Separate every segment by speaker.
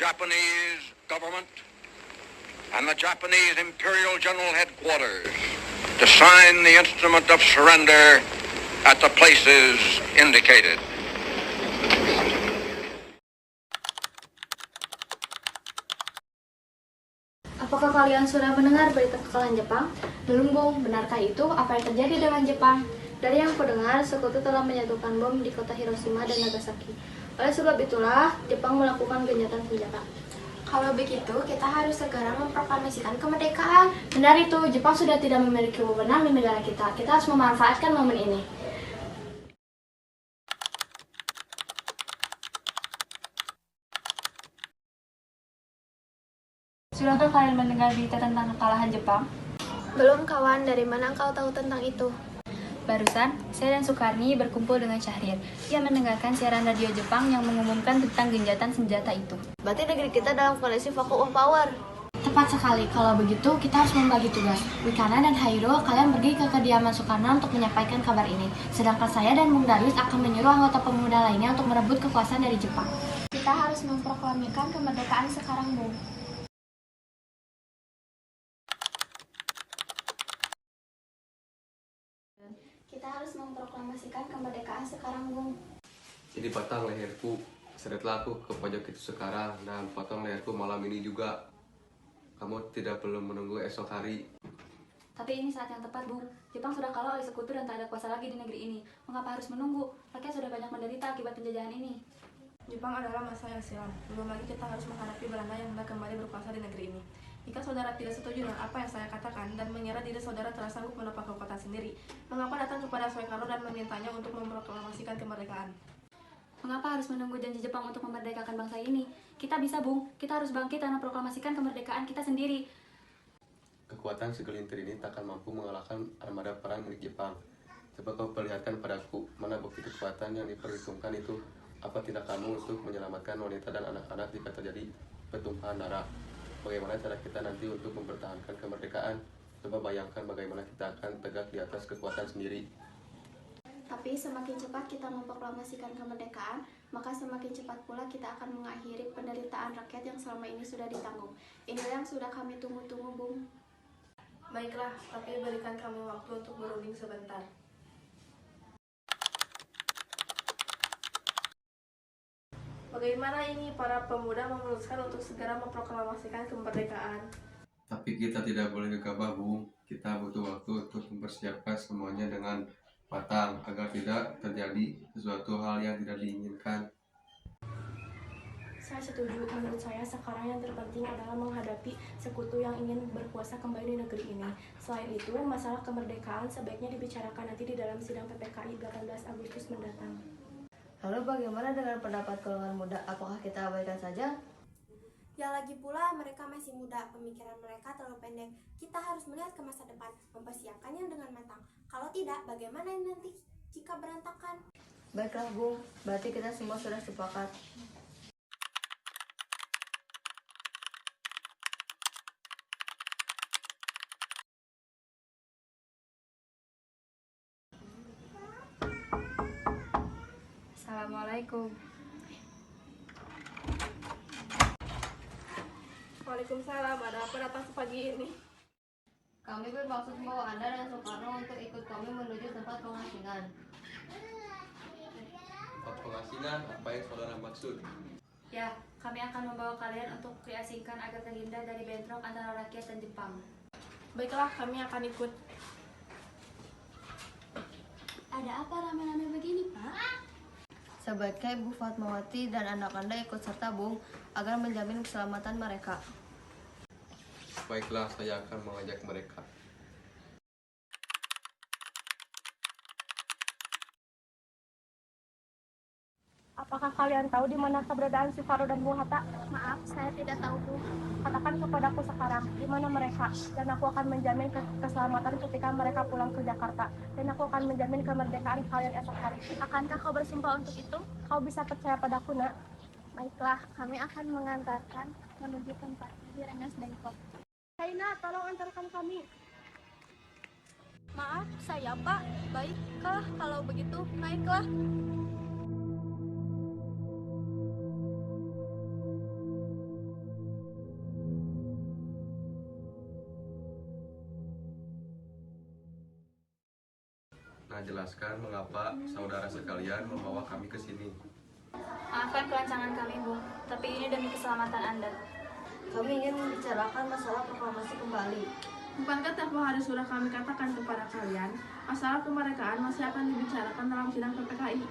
Speaker 1: Japanese government and the Japanese Imperial General Headquarters to sign the instrument of surrender at the places indicated.
Speaker 2: Apakah kalian sudah mendengar berita kekalahan Jepang? Belum, Bung. Benarkah itu? Apa yang terjadi dengan Jepang? Dari yang kudengar, sekutu telah menjatuhkan bom di kota Hiroshima dan Nagasaki. Oleh sebab itulah, Jepang melakukan gencatan senjata.
Speaker 3: Kalau begitu, kita harus segera memproklamasikan kemerdekaan.
Speaker 2: Benar itu, Jepang sudah tidak memiliki wewenang di negara kita. Kita harus memanfaatkan momen ini. Sudahkah kalian mendengar berita tentang kekalahan Jepang?
Speaker 3: Belum, kawan. Dari mana engkau tahu tentang itu?
Speaker 2: Barusan, saya dan Sukarni berkumpul dengan Syahrir. Ia mendengarkan siaran radio Jepang yang mengumumkan tentang gencatan senjata itu.
Speaker 3: Berarti negeri kita dalam kondisi vacuum of power.
Speaker 2: Tepat sekali, kalau begitu kita harus membagi tugas. Wikana dan Hairo, kalian pergi ke kediaman Sukarna untuk menyampaikan kabar ini. Sedangkan saya dan Bung Darius akan menyuruh anggota pemuda lainnya untuk merebut kekuasaan dari Jepang.
Speaker 3: Kita harus memproklamasikan kemerdekaan sekarang, Bung. Kita harus memproklamasikan kemerdekaan sekarang, Bung.
Speaker 4: Jadi patang leherku, seretlah aku ke pojok itu sekarang, dan potong leherku malam ini juga. Kamu tidak perlu menunggu esok hari.
Speaker 2: Tapi ini saat yang tepat, Bung. Jepang sudah kalah oleh sekutu dan tak ada kuasa lagi di negeri ini. Mengapa harus menunggu? Rakyat sudah banyak menderita akibat penjajahan ini.
Speaker 5: Jepang adalah masa yang silam. Belum lagi kita harus menghadapi Belanda yang hendak kembali berkuasa di negeri ini. Jika saudara tidak setuju dengan apa yang saya katakan dan mengira diri saudara telah sanggup menopang kekuatan sendiri, mengapa datang kepada Soekarno dan memintanya untuk memproklamasikan kemerdekaan?
Speaker 2: Mengapa harus menunggu janji Jepang untuk memerdekakan bangsa ini? Kita bisa, Bung. Kita harus bangkit dan memproklamasikan kemerdekaan kita sendiri.
Speaker 4: Kekuatan segelintir ini takkan mampu mengalahkan armada perang milik Jepang. Coba kau perlihatkan padaku, mana bukti kekuatan yang diperhitungkan itu. Apa tindakanmu untuk menyelamatkan wanita dan anak-anak jika terjadi pertumpahan darah? Bagaimana cara kita nanti untuk mempertahankan kemerdekaan? Coba bayangkan bagaimana kita akan tegak di atas kekuatan sendiri.
Speaker 3: Tapi semakin cepat kita memproklamasikan kemerdekaan, maka semakin cepat pula kita akan mengakhiri penderitaan rakyat yang selama ini sudah ditanggung. Inilah yang sudah kami tunggu-tunggu, Bung.
Speaker 5: Baiklah, tapi berikan kami waktu untuk berunding sebentar. Bagaimana ini para pemuda memutuskan untuk segera memproklamasikan kemerdekaan?
Speaker 4: Tapi kita tidak boleh gegabah, Bung. Kita butuh waktu untuk mempersiapkan semuanya dengan matang agar tidak terjadi sesuatu hal yang tidak diinginkan.
Speaker 3: Saya setuju. Menurut saya sekarang yang terpenting adalah menghadapi sekutu yang ingin berkuasa kembali di negeri ini. Selain itu, masalah kemerdekaan sebaiknya dibicarakan nanti di dalam sidang PPKI 18 Agustus mendatang.
Speaker 6: Lalu bagaimana dengan pendapat golongan muda? Apakah kita abaikan saja?
Speaker 3: Ya lagi pula mereka masih muda, pemikiran mereka terlalu pendek. Kita harus melihat ke masa depan, mempersiapkannya dengan matang. Kalau tidak, bagaimana nanti jika berantakan?
Speaker 6: Baiklah, Bung. Berarti kita semua sudah sepakat.
Speaker 2: Assalamualaikum.
Speaker 5: Waalaikumsalam, ada apa datang pagi ini?
Speaker 6: Kami bermaksud membawa Anda dan Soekarno untuk ikut kami menuju tempat pengasingan.
Speaker 4: Tempat pengasingan, apa yang saudara maksud?
Speaker 2: Ya, kami akan membawa kalian untuk diasingkan agar terhindar dari bentrok antara rakyat dan Jepang.
Speaker 5: Baiklah, kami akan ikut.
Speaker 3: Ada apa rame-rame begini, Pak?
Speaker 6: Sebaiknya Ibu Fatmawati dan anak Anda ikut serta, Bung, agar menjamin keselamatan mereka.
Speaker 4: Baiklah, saya akan mengajak mereka.
Speaker 5: Apakah kalian tahu di mana keberadaan Soekarno dan Bung Hatta?
Speaker 3: Maaf, saya tidak tahu, Bu.
Speaker 5: Katakan kepadaku sekarang, di mana mereka? Dan aku akan menjamin keselamatan ketika mereka pulang ke Jakarta. Dan aku akan menjamin kemerdekaan kalian esok hari.
Speaker 3: Akankah kau bersumpah untuk itu?
Speaker 5: Kau bisa percaya padaku, nak?
Speaker 3: Baiklah, kami akan mengantarkan menuju tempat di Rengas Dengklok.
Speaker 5: Kaina, tolong antarkan kami.
Speaker 3: Maaf, saya Pak. Baiklah, kalau begitu, naiklah.
Speaker 4: jelaskan mengapa saudara sekalian membawa kami ke sini.
Speaker 2: Maafkan kelancangan kami, Bung, tapi ini demi keselamatan Anda.
Speaker 6: Kami ingin membicarakan masalah proklamasi kembali.
Speaker 5: Bukankah tempoh hari sudah kami katakan kepada kalian, masalah kemerdekaan masih akan dibicarakan dalam sidang PPKI?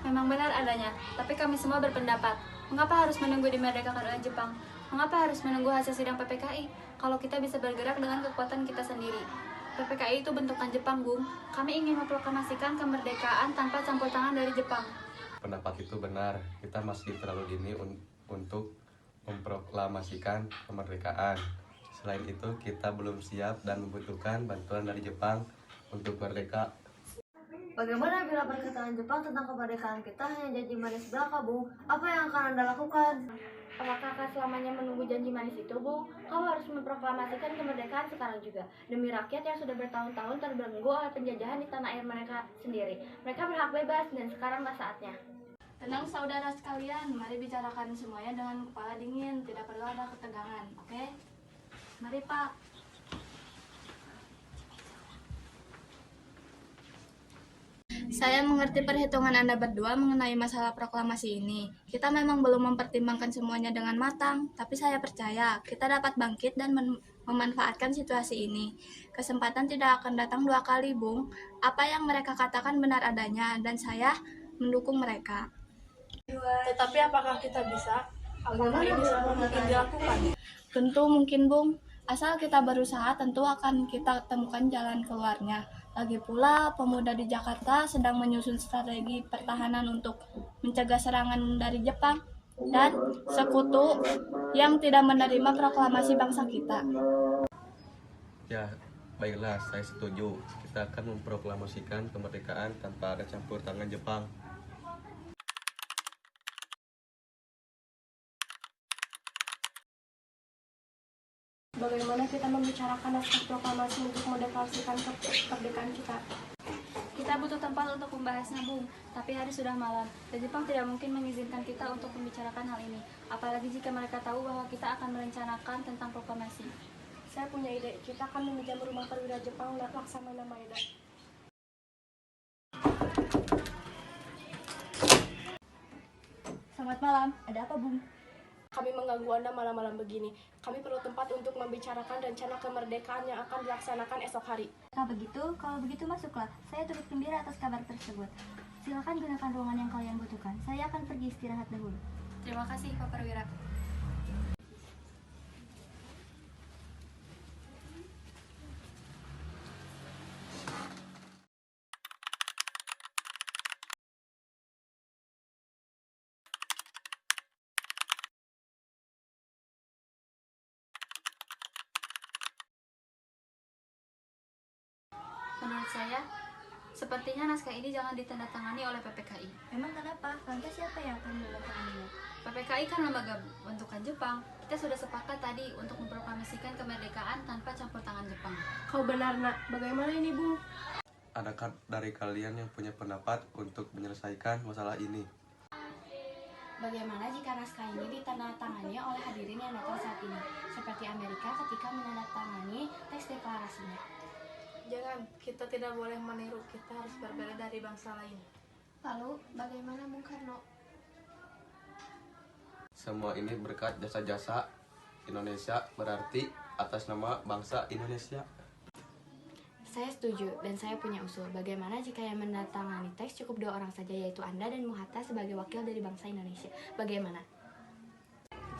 Speaker 2: Memang benar adanya, tapi kami semua berpendapat, mengapa harus menunggu dimerdekakan oleh Jepang? Mengapa harus menunggu hasil sidang PPKI? Kalau kita bisa bergerak dengan kekuatan kita sendiri. PPKI itu bentukan Jepang, Bung. Kami ingin memproklamasikan kemerdekaan tanpa campur tangan dari Jepang.
Speaker 4: Pendapat itu benar, kita masih terlalu dini untuk memproklamasikan kemerdekaan. Selain itu, kita belum siap dan membutuhkan bantuan dari Jepang untuk merdeka.
Speaker 6: Bagaimana bila perkataan Jepang tentang kemerdekaan kita hanya janji manis belaka, Bung? Apa yang akan Anda lakukan?
Speaker 2: Apakah akan selamanya menunggu janji manis itu, Bung? Kau harus memproklamasikan kemerdekaan sekarang juga, demi rakyat yang sudah bertahun-tahun terbelenggu oleh penjajahan di tanah air mereka sendiri. Mereka berhak bebas dan sekaranglah saatnya. Tenang saudara sekalian, mari bicarakan semuanya dengan kepala dingin, tidak perlu ada ketegangan, oke? Mari Pak. Saya mengerti perhitungan Anda berdua mengenai masalah proklamasi ini. Kita memang belum mempertimbangkan semuanya dengan matang, tapi saya percaya kita dapat bangkit dan memanfaatkan situasi ini. Kesempatan tidak akan datang dua kali, Bung. Apa yang mereka katakan benar adanya, dan saya mendukung mereka.
Speaker 3: Tetapi apakah kita bisa? Apakah ini semua mungkin dilakukan?
Speaker 2: Tentu mungkin, Bung. Asal kita berusaha, tentu akan kita temukan jalan keluarnya. Lagi pula, pemuda di Jakarta sedang menyusun strategi pertahanan untuk mencegah serangan dari Jepang dan sekutu yang tidak menerima proklamasi bangsa kita.
Speaker 4: Ya, baiklah, saya setuju. Kita akan memproklamasikan kemerdekaan tanpa ada campur tangan Jepang.
Speaker 3: Bagaimana kita membicarakan naskah proklamasi untuk mendeklarasikan kemerdekaan kita?
Speaker 2: Kita butuh tempat untuk membahasnya, Bung. Tapi hari sudah malam, dan Jepang tidak mungkin mengizinkan kita untuk membicarakan hal ini. Apalagi jika mereka tahu bahwa kita akan merencanakan tentang proklamasi.
Speaker 3: Saya punya ide, kita akan meminjam rumah perwira Jepang Laksamana Maeda.
Speaker 2: Selamat malam, ada apa, Bung?
Speaker 3: Kami mengganggu Anda malam-malam begini. Kami perlu tempat untuk membicarakan rencana kemerdekaan yang akan dilaksanakan esok hari.
Speaker 2: Kalau begitu masuklah. Saya turut gembira atas kabar tersebut. Silakan gunakan ruangan yang kalian butuhkan. Saya akan pergi istirahat dahulu. Terima kasih, Pak Perwira. Menurut saya, sepertinya naskah ini jangan ditandatangani oleh PPKI.
Speaker 6: Memang kenapa? Lantas siapa yang akan menandatangani?
Speaker 2: PPKI kan lembaga bentukan Jepang. Kita sudah sepakat tadi untuk memproklamasikan kemerdekaan tanpa campur tangan Jepang.
Speaker 3: Kau benar, Nak. Bagaimana ini, Bung?
Speaker 4: Adakah dari kalian yang punya pendapat untuk menyelesaikan masalah ini?
Speaker 2: Bagaimana jika naskah ini ditandatangani oleh hadirin yang datang saat ini, seperti Amerika ketika menandatangani teks deklarasinya?
Speaker 5: Jangan, kita tidak boleh meniru, kita harus berbeda dari bangsa lain.
Speaker 2: Lalu, bagaimana Bung Karno?
Speaker 4: Semua ini berkat jasa-jasa Indonesia, berarti atas nama bangsa Indonesia.
Speaker 2: Saya setuju, dan saya punya usul. Bagaimana jika yang menandatangani teks cukup 2 orang saja, yaitu Anda dan Muhatta sebagai wakil dari bangsa Indonesia? Bagaimana?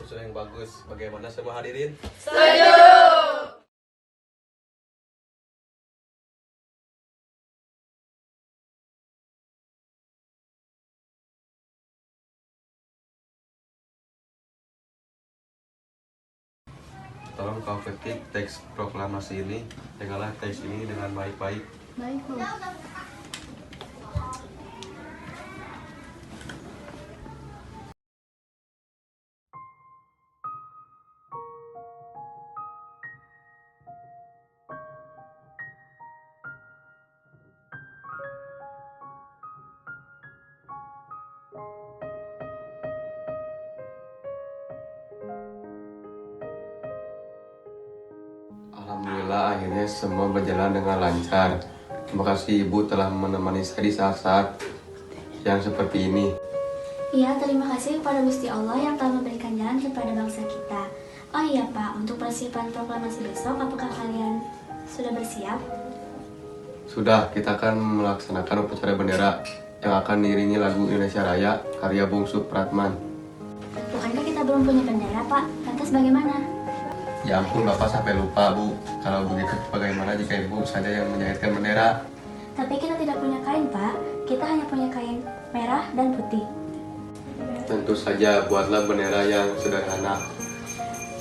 Speaker 4: Usul yang bagus. Bagaimana semua hadirin? Tolong kau ketik teks proklamasi ini. Jagalah teks ini dengan baik-baik.
Speaker 2: Baik, Bung.
Speaker 4: Alhamdulillah akhirnya semua berjalan dengan lancar. Terima kasih Ibu telah menemani saya di saat-saat yang seperti ini.
Speaker 2: Iya, terima kasih kepada Gusti Allah yang telah memberikan jalan kepada bangsa kita. Oh iya Pak, untuk persiapan proklamasi besok, apakah kalian sudah bersiap?
Speaker 4: Sudah, kita akan melaksanakan upacara bendera yang akan diiringi lagu Indonesia Raya karya Bung Supratman.
Speaker 2: Bukankah kita belum punya bendera Pak? Lantas bagaimana?
Speaker 4: Ya ampun Bapak sampai lupa Bu. Kalau begitu bagaimana jika Ibu saja yang menjahitkan bendera?
Speaker 2: Tapi kita tidak punya kain Pak, kita hanya punya kain merah dan putih.
Speaker 4: Tentu saja buatlah bendera yang sederhana.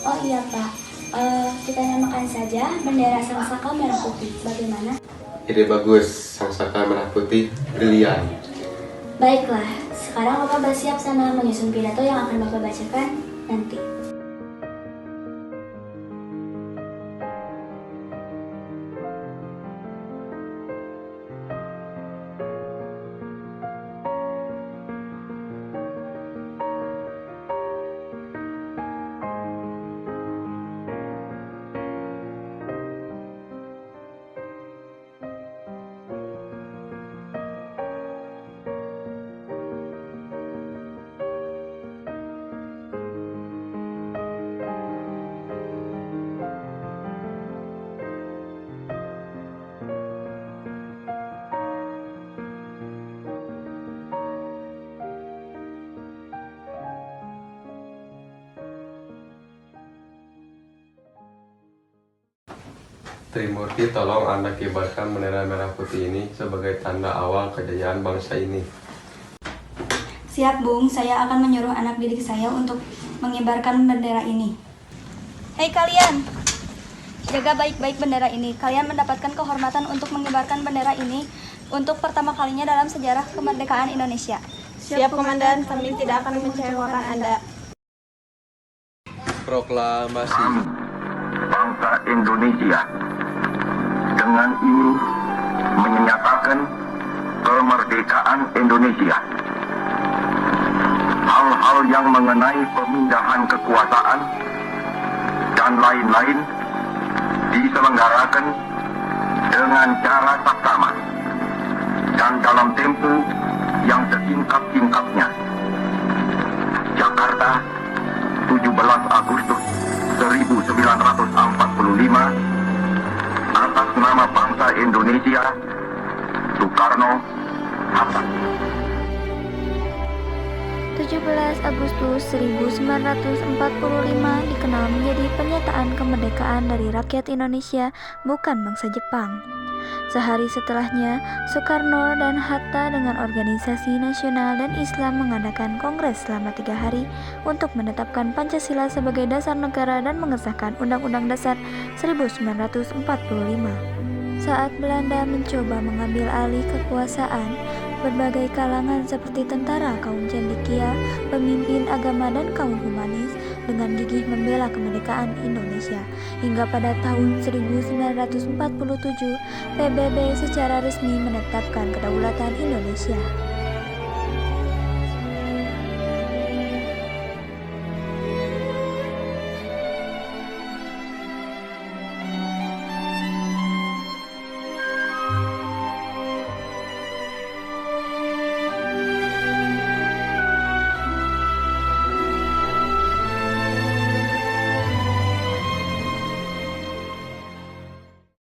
Speaker 2: Oh iya Pak, kita namakan saja bendera Sangsaka merah putih. Bagaimana?
Speaker 4: Ide bagus, Sangsaka merah putih, brilian.
Speaker 2: Baiklah, sekarang Bapak bersiap sana menyusun pidato yang akan Bapak bacakan nanti.
Speaker 4: Trimurti, tolong Anda kibarkan bendera merah putih ini sebagai tanda awal kejayaan bangsa ini.
Speaker 2: Siap Bung, saya akan menyuruh anak didik saya untuk mengibarkan bendera ini. Hei kalian, jaga baik-baik bendera ini. Kalian mendapatkan kehormatan untuk mengibarkan bendera ini untuk pertama kalinya dalam sejarah kemerdekaan Indonesia.
Speaker 5: Siap Komandan, kami tidak akan mengecewakan Anda.
Speaker 4: Proklamasi.
Speaker 7: Bangsa Indonesia dengan ini menyatakan kemerdekaan Indonesia. Hal-hal yang mengenai pemindahan kekuasaan dan lain-lain diselenggarakan dengan cara saksama dan dalam tempo yang sesingkat-singkatnya. Jakarta, 17 Agustus 1945, atas nama bangsa Indonesia, Soekarno, Hatta.
Speaker 2: 17 Agustus 1945 dikenal menjadi pernyataan kemerdekaan dari rakyat Indonesia, bukan bangsa Jepang. Sehari setelahnya, Soekarno dan Hatta dengan Organisasi Nasional dan Islam mengadakan kongres selama 3 hari untuk menetapkan Pancasila sebagai dasar negara dan mengesahkan Undang-Undang Dasar 1945. Saat Belanda mencoba mengambil alih kekuasaan, berbagai kalangan seperti tentara, kaum cendekia, pemimpin agama dan kaum humanis dengan gigih membela kemerdekaan Indonesia. Hingga pada tahun 1947, PBB secara resmi menetapkan kedaulatan Indonesia.